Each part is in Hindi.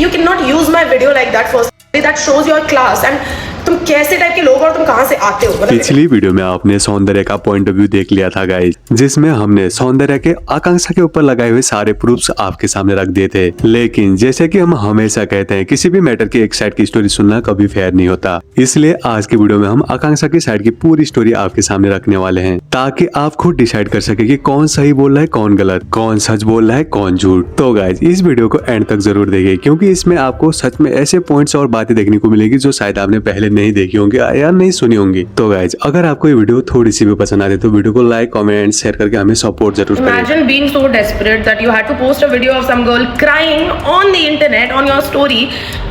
you cannot use my video like that. Firstly, that shows your class and तुम कैसे टाइप के लोग हो और तुम कहाँ से आते हो। पिछली वीडियो में आपने सौंदर्य का पॉइंट ऑफ व्यू देख लिया था गाइस, जिसमें हमने सौंदर्य के आकांक्षा के ऊपर लगाए हुए सारे प्रूफ्स आपके सामने रख दिए थे। लेकिन जैसे कि हम हमेशा कहते हैं, किसी भी मैटर की एक साइड की स्टोरी सुनना कभी फेयर नहीं होता। इसलिए आज की वीडियो में हम आकांक्षा की साइड की पूरी स्टोरी आपके सामने रखने वाले हैं, ताकि आप खुद डिसाइड कर सके कि कौन सही बोल रहा है, कौन गलत, कौन सच बोल रहा है, कौन झूठ। तो गाइस इस वीडियो को एंड तक जरूर देखिए, क्योंकि इसमें आपको सच में ऐसे पॉइंट्स और बातें देखने को मिलेगी जो शायद आपने पहले नहीं देखी होंगी या नहीं सुनी होंगी। तो गाइज अगर आपको ये वीडियो थोड़ी सी भी पसंद आती है तो वीडियो को लाइक, कमेंट, शेयर करके हमें सपोर्ट जरूर करें। Imagine being so desperate that you had to post a video of some girl crying on the internet on your story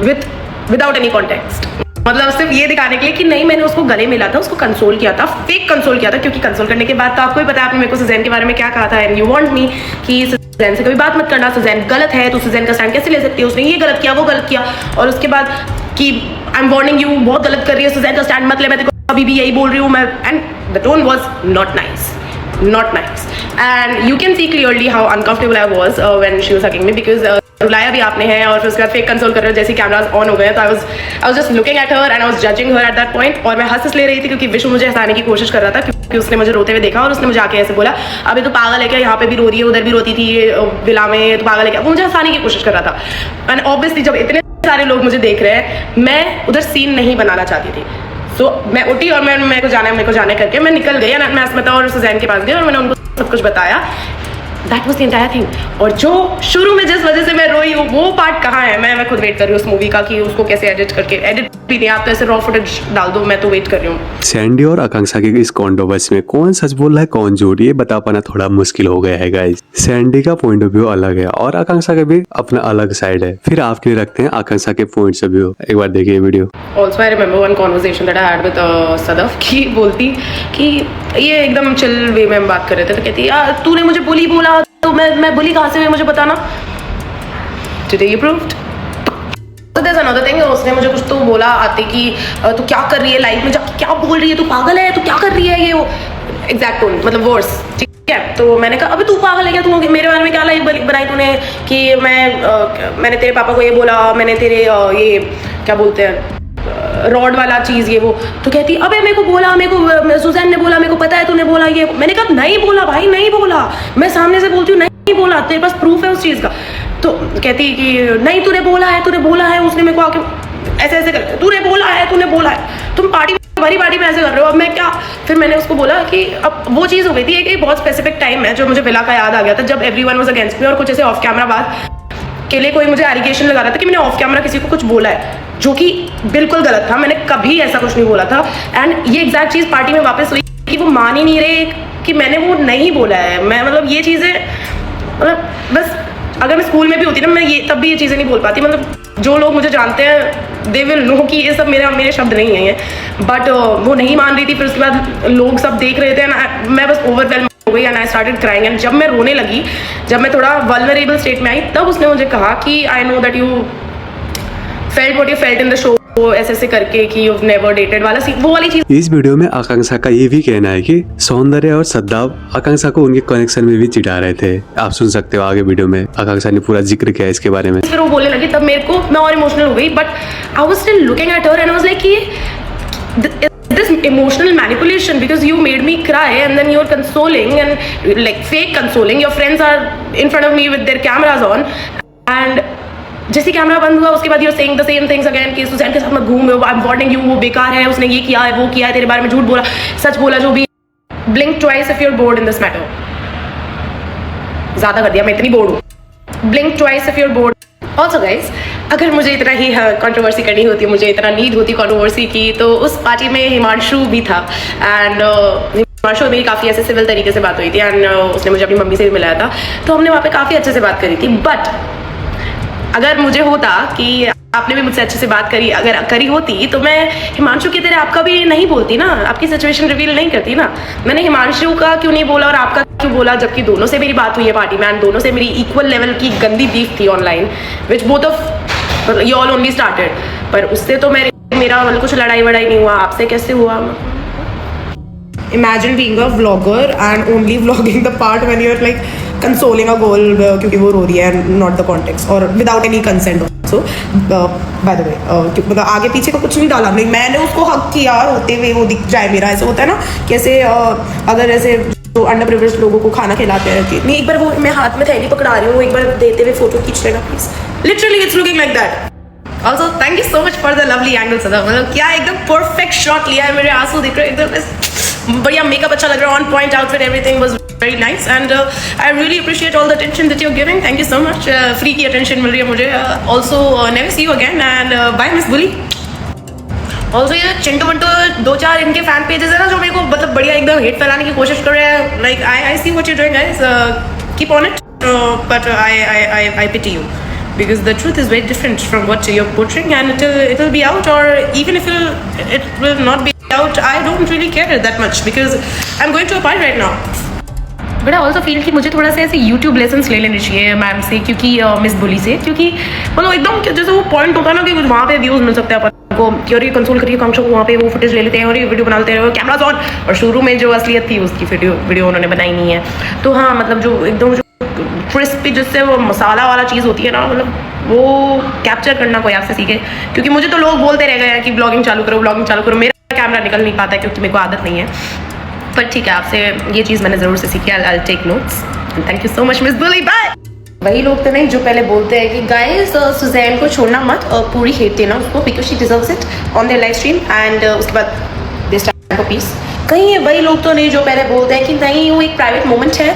without any context. मतलब सिर्फ ये दिखाने के लिए कि नहीं मैंने उसको गले मिला था, उसको कंसोल किया था, फेक कंसोल किया था, क्योंकि कंसोल करने के बाद तो आपको ही पता है आपने मेरे को सुजैन के बारे में क्या कहा था, एंड यू वांट मी कि सुजैन से कभी बात मत करना, सुजैन गलत है तो सुजैन का स्टैंड कैसे ले सकती है, उसने ये गलत किया वो गलत किया, और उसके बाद कि आई एम वार्निंग यू बहुत गलत कर रही है, सुजैन का स्टैंड मत ले, मैं देखो अभी भी यही बोल रही हूँ मैं, and the tone was not nice. Not nice, and you can see clearly how uncomfortable I was when she was hugging me because रुलाया भी आपने है और फिर उसके बाद फेक कंसोल कर रहे हो, जैसे कैमरास ऑन हो गए तो I was just looking at her and I was judging her at that point, और मैं हंस ले रही थी क्योंकि विशु मुझे हंसाने की कोशिश कर रहा था, क्योंकि उसने मुझे रोते हुए देखा और उसने मुझे आके ऐसे बोला अभी तो पागल है क्या, यहाँ पे भी रो रही है, उधर भी रोती थी विला में, तो पागल है क्या, वो मुझे हंसाने की कोशिश कर रहा था। एंड ऑब्वियसली जब इतने सारे लोग मुझे देख रहे हैं, मैं उधर सीन नहीं बनाना चाहती थी, तो मैं उठी और मेरे को जाना करके मैं निकल गई, मैं अस्मिता और सुजैन के पास गई और मैंने उनको सब कुछ बताया। That was the entire thing. और जो शुरू में जिस वजह से मैं रोई हूँ वो पार्ट कहाँ है, मैं खुद वेट कर रही हूँ उस मूवी का कि उसको कैसे एडिट करके, एडिट भी नहीं, आप तो ऐसे रॉ फुटेज डाल दो, मैं तो वेट कर रही हूँ। सैंडी और आकांक्षा के इस कॉन्ट्रोवर्सी में कौन सच बोल रहा है कौन झूठ, ये बता पाना थोड़ा मुश्किल हो गया है गाइस। सैंडी का पॉइंट ऑफ व्यू अलग है और आकांक्षा का भी अपना अलग साइड है। फिर आपके लिए रखते हैं आकांक्षा के पॉइंट्स ऑफ व्यू, एक बार देखिए video. Also I remember one conversation that I had with Sadaf की बोलती कि ये एकदम चिल वे में हम बात कर रहे थे, तो कहती यार तूने मुझे बुली बोला तो मैं बुली कहाँ से हुई मुझे बताना, today you proved. So there's another thing, उसने मुझे कुछ तो बोला आते कि तू क्या कर रही है लाइफ में जाके, क्या बोल रही है, तू पागल है, तू क्या कर रही है, ये वो एग्जैक्ट टोन मतलब वर्ड्स, ठीक है। तो मैंने कहा अबे तू पागल है क्या, तू मेरे बारे में क्या लाइफ बनाई तूने कि मैंने तेरे पापा को ये बोला, मैंने तेरे ये क्या बोलते हैं रॉड वाला चीज ये वो, तो कहती अबे मेरे को बोला, मेरे को सुजैन ने बोला, मेरे को पता है तूने बोला ये, मैंने कहा नहीं बोला भाई, नहीं बोला, मैं सामने से बोलती हूँ नहीं बोला, तेरे पास प्रूफ है उस चीज का। तो कहती कि नहीं तूने बोला है, उसने मेरे को आके ऐसे कर, तूने बोला है, तुम पार्टी में ऐसे कर रहे हो, अब मैं क्या। फिर मैंने उसको बोला कि अब वो चीज़ हो गई थी, एक बहुत स्पेसिफिक टाइम है जो मुझे विला का याद आ गया था, जब एवरीवन वाज अगेंस्ट मी और कुछ ऐसे ऑफ कैमरा बात के लिए कोई मुझे एलिगेशन लगा रहा था कि मैंने ऑफ कैमरा किसी को कुछ बोला है, जो कि बिल्कुल गलत था, मैंने कभी ऐसा कुछ नहीं बोला था। एंड ये एग्जैक्ट चीज़ पार्टी में वापस हुई कि वो मान ही नहीं रहे कि मैंने वो नहीं बोला है। मैं मतलब ये चीज़ें मतलब बस अगर मैं स्कूल में भी होती ना, मैं ये तब भी ये चीज़ें नहीं बोल पाती, मतलब जो लोग मुझे जानते हैं दे विल नो कि ये सब मेरे शब्द नहीं हैं ये, बट वो नहीं मान रही थी। फिर उसके बाद लोग सब देख रहे थे, मैं बस ओवरवेल्म हो गई and I started crying. And जब मैं रोने लगी, जब मैं थोड़ा वल्नरेबल स्टेट में आई, तब उसने मुझे कहा कि I know that you felt what you felt in the show, ऐसे करके कि you've never dated वाला वो वाली चीज। इस वीडियो में आकांक्षा का ये भी कहना है कि सौंदर्य और सद्दाव आकांक्षा को उनके कनेक्शन में भी चिढ़ा रहे थे। आप सुन सकते हो आगे वीडियो में, आकांक्षा ने पूरा जिक्र किया इसके बारे में। फिर वो बोलने लगी, तब मेरे को मैं और इमोशनल हो गई, but I was still looking at her and I was like this emotional manipulation because you made me cry and then you're consoling and like fake consoling, your friends are in front of me with their cameras on and जैसे कैमरा बंद हुआ उसके बाद you're saying the same things again कि सुजैन के साथ मत घूम, I'm warning you, वो बेकार है, उसने ये किया है, वो किया है, तेरे बारे में झूठ बोला, सच बोला, जो भी। blink twice if you're bored in this matter। ज्यादा कर दिया, मैं इतनी बोर्ड हूँ। blink twice if you're bored। Also guys, अगर मुझे इतना ही कंट्रोवर्सी करनी होती, मुझे इतना नीड होती कंट्रोवर्सी की, तो उस पार्टी में हिमांशु भी था एंड हिमांशु मेरी काफ़ी ऐसे सिविल तरीके से बात हुई थी एंड उसने मुझे अपनी मम्मी से भी मिलाया था, तो हमने वहाँ पे काफ़ी अच्छे से बात करी थी। बट अगर मुझे होता कि आपने भी मुझसे अच्छे से बात करी, अगर करी होती, तो मैं हिमांशु की तरह आपका भी नहीं बोलती ना, आपकी सिचुएशन रिवील नहीं करती ना। मैंने हिमांशु का क्यों नहीं बोला और आपका क्यों बोला, जबकि दोनों से मेरी बात हुई है पार्टी में एंड दोनों से मेरी इक्वल लेवल की गंदी बीफ थी online, which both of you all only started. पर उससे तो मेरा मतलब कुछ लड़ाई वड़ाई नहीं हुआ, आपसे कैसे हुआ। Imagine being a vlogger and only vlogging the part when you're like consoling a girl क्योंकि वो रो रही है and not the context or without any consent. So by the way मतलब आगे पीछे का कुछ नहीं डाला, मैंने उसको हक किया होते हुए वो दिख जाए मेरा, ऐसा होता है ना कैसे अगर ऐसे तो अंडर प्रिविलेज्ड लोगों को खाना खिलाते हैं कि नहीं, एक बार वो मैं हाथ में थैली पकड़ा रही हूँ, एक बार देते हुए फोटो खींच लेना please, literally it's looking like that. Also thank you so much for the lovely angle सदा, मतलब क्या एकदम परफेक्ट शॉट लिया है, मेरे आंसू दिख रहे हैं एकदम बढ़िया, मेकअप अच्छा लग रहा है, on point outfit, everything was very nice and I really appreciate all the attention that you are giving, thank you so much, free की अटेंशन मिल रही है मुझे। Also never see you again and bye Miss Bully. Also ये चिंटू वंटू 2-4 इनके फैन पेजेस है ना जो मेरे को मतलब बढ़िया एकदम हेट फैलाने की कोशिश कर रहे हैं, like I see what you doing guys, keep on it, but I pity you because the truth is very different from what you're portraying and it will be out, or even if it will not be out, I don't really care that much because I'm going to a party right now. But I also feel कि मुझे थोड़ा सा ऐसे यूट्यूब लेसन्स ले लेने चाहिए मैम से, क्योंकि मिस बुली से, क्योंकि मतलब एकदम जैसे वो पॉइंट होता है ना कि वहाँ पे व्यूज मिल सकते हैं अपन को, कि और ये कंसोल करिए कांक्षा को वहाँ पे वो फुटेज ले लेते हैं और ये वीडियो बनाते हैं, कैमराज ऑन, और शुरू में जो असलियत थी उसकी वीडियो उन्होंने बनाई नहीं है। तो हाँ मतलब जो एकदम जो क्रिस्पी जिससे वो मसाला वाला चीज़ होती है ना, मतलब वो कैप्चर करना कोई आपसे सीखे, क्योंकि मुझे तो लोग बोलते रह गए हैं कि ब्लॉगिंग चालू करो, मेरा कैमरा निकल नहीं पाता है क्योंकि मेरे को आदत नहीं है, पर ठीक है आपसे ये चीज़ मैंने ज़रूर से सीखी, I take notes, thank you so much Miss Bully, bye. वही लोग तो नहीं जो पहले बोलते हैं कि गाइस सुजैन को छोड़ना मत और पूरी हेट देना उसको because she deserves it on their live stream and उसके बाद दिस टाइम फॉर पीस। कहीं वही लोग तो नहीं जो पहले बोलते हैं कि नहीं वो एक प्राइवेट मोमेंट है,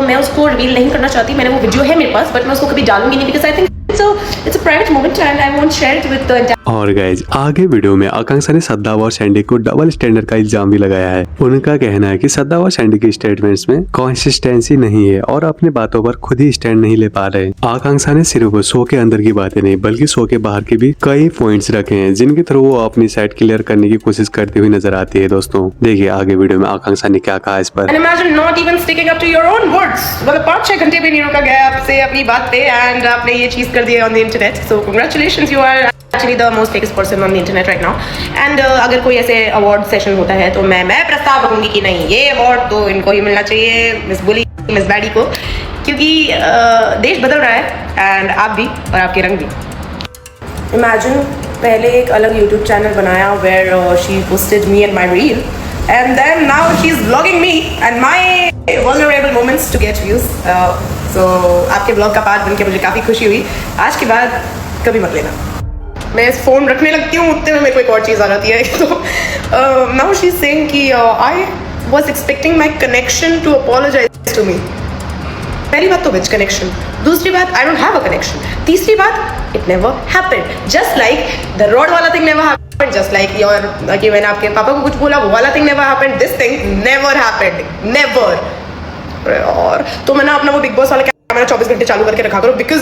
मैं उसको रिवील नहीं करना चाहती, मैंने वो वीडियो है मेरे पास बट मैं उसको कभी डालूंगी नहीं because I think it's a private moment and I won't share it with the entire। और गाइज आगे वीडियो में आकांक्षा ने सद्दाव और सैंडी को डबल स्टैंडर्ड का इल्जाम भी लगाया है। उनका कहना है कि सद्दाव और सैंडी के स्टेटमेंट्स में कंसिस्टेंसी नहीं है और अपनी बातों पर खुद ही स्टैंड नहीं ले पा रहे। आकांक्षा ने सिर्फ शो के अंदर की बातें नहीं बल्कि शो के बाहर के भी कई पॉइंट्स रखे हैं जिनके थ्रू वो अपनी साइड क्लियर करने की कोशिश करती हुई नजर आती है। दोस्तों देखिए आगे वीडियो में आकांक्षा ने क्या कहा इस पर। And imagine not even sticking up to your own words। मतलब 5-6 घंटे भी नहीं रुका गया आपसे अपनी बात पे एंड आपने ये चीज कर दी है on the internet, so congratulations, you are actually the most famous person on the internet right now. And अगर कोई ऐसे अवार्ड सेशन होता है तो मैं प्रस्ताव रखूंगी कि नहीं ये अवार्ड तो इनको ही मिलना चाहिए, मिस बुली मिस बैडी को, क्योंकि देश बदल रहा है एंड आप भी और आपके रंग भी। इमेजिन पहले एक अलग यूट्यूब चैनल बनाया where she posted me and my reel and then now she's vlogging me and my vulnerable moments to get views, so आपके ब्लॉग का पार्ट बनके मुझे काफ़ी खुशी हुई। आज के बाद कभी मत लेना, मैं फ़ोन रखने लगती हूँ उतने में मेरे को एक और चीज़ आ जाती है। तो नाउ शी इज सेइंग कि I was expecting my connection to apologize to me. पहली बात तो विच कनेक्शन, दूसरी बात I don't have a connection, तीसरी बात it never happened, just like the road वाला thing never happened, just like your कि मैंने आपके पापा को कुछ बोला वो वाला thing never happened, this thing never happened, never. और तो मैंने अपना वो बिग बॉस वाला कैमरा 24 घंटे चालू करके रखा करो बिकॉज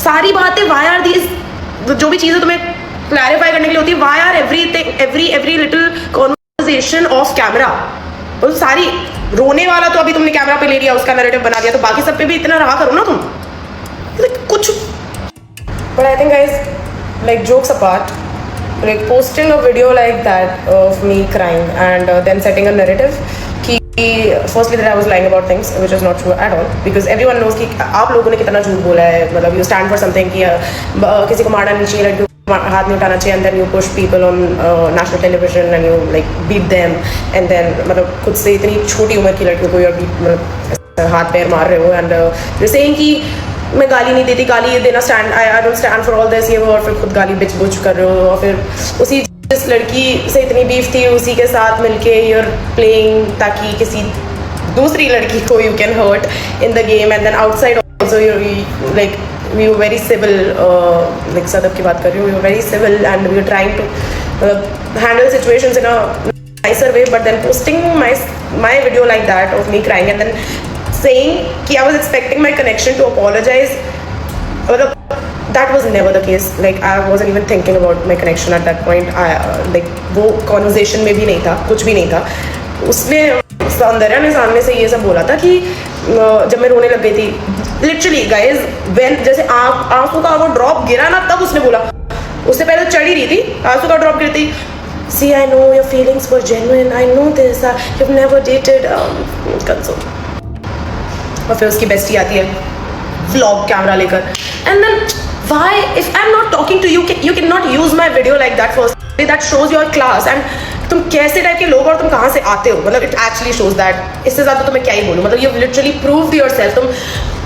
सारी बातें व्हाई आर दीज, जो भी चीज़ें तुम्हें क्लैरिफाई करने के लिए होती है, why are everything every little conversation off camera, और सारी रोने वाला तो अभी तुमने कैमरा पे ले लिया, उसका नैरेटिव बना दिया, तो बाकी सब पे भी इतना रहा करो ना तुम कुछ। But I think guys like jokes apart, like posting a video like that of me crying and then setting a narrative कि firstly that I was lying about things which is not true at all because everyone knows कि आप लोगों ने कितना झूठ बोला है, मतलब you stand for something कि किसी को मारना नहीं चाहिए, लड़कियों को हाथ नहीं उठाना चाहिए, and then you push people on national television and you like beat them and then मतलब खुद से इतनी छोटी उम्र की लड़कियों को मतलब हाथ पैर मार रहे हो and you're saying कि मैं गाली नहीं देती, गाली देना stand I don't stand for all this, ये वो, और फिर खुद गाली बिच बुच कर रहे हो, और फिर उसी जिस लड़की से इतनी बीफ थी उसी के साथ मिलके यूर प्लेइंग ताकि किसी दूसरी लड़की को you can hurt in the game and then outside also you like you very civil, like Sadab की बात कर रही हूँ, you very civil and we are trying to handle situations in a nicer way, but then posting my video like that of me crying and then saying कि I was expecting my connection to apologize, that was never the case. Like I wasn't even thinking about my connection at that point. Like वो conversation में भी नहीं था, कुछ भी नहीं था। उसने सौंदर्या ने सामने से ये सब बोला था कि जब मैं रोने लग गई थी, literally guys, when जैसे आंसू का वो ड्रॉप गिरा ना तब उसने बोला, उससे पहले तो चढ़ ही रही थी, आंसू का ड्रॉप गिरती, see I know your feelings were genuine, I know this, you've never dated console। और फिर उसकी बेस्टी आती है व्लॉग कैमरा लेकर and then why if I'm not talking to you, you cannot use my video like that first. That shows your class and तुम कैसे टाइप के लोग और तुम कहाँ से आते हो, मतलब it actually shows that. इससे ज़्यादा तो मैं क्या ही बोलूँ, मतलब you've literally proved yourself. तुम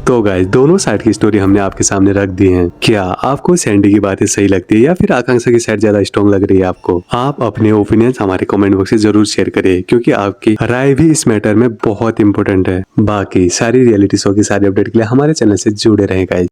तो गाइस दोनों साइड की स्टोरी हमने आपके सामने रख दी है। क्या आपको सैंडी की बातें सही लगती है या फिर आकांक्षा की साइड ज्यादा स्ट्रॉन्ग लग रही है आपको? आप अपने ओपिनियंस हमारे कमेंट बॉक्स में जरूर शेयर करिए, क्योंकि आपकी राय भी इस मैटर में बहुत इंपॉर्टेंट है। बाकी सारी रियलिटी शो की सारी अपडेट के लिए हमारे चैनल से जुड़े रहें गाइस।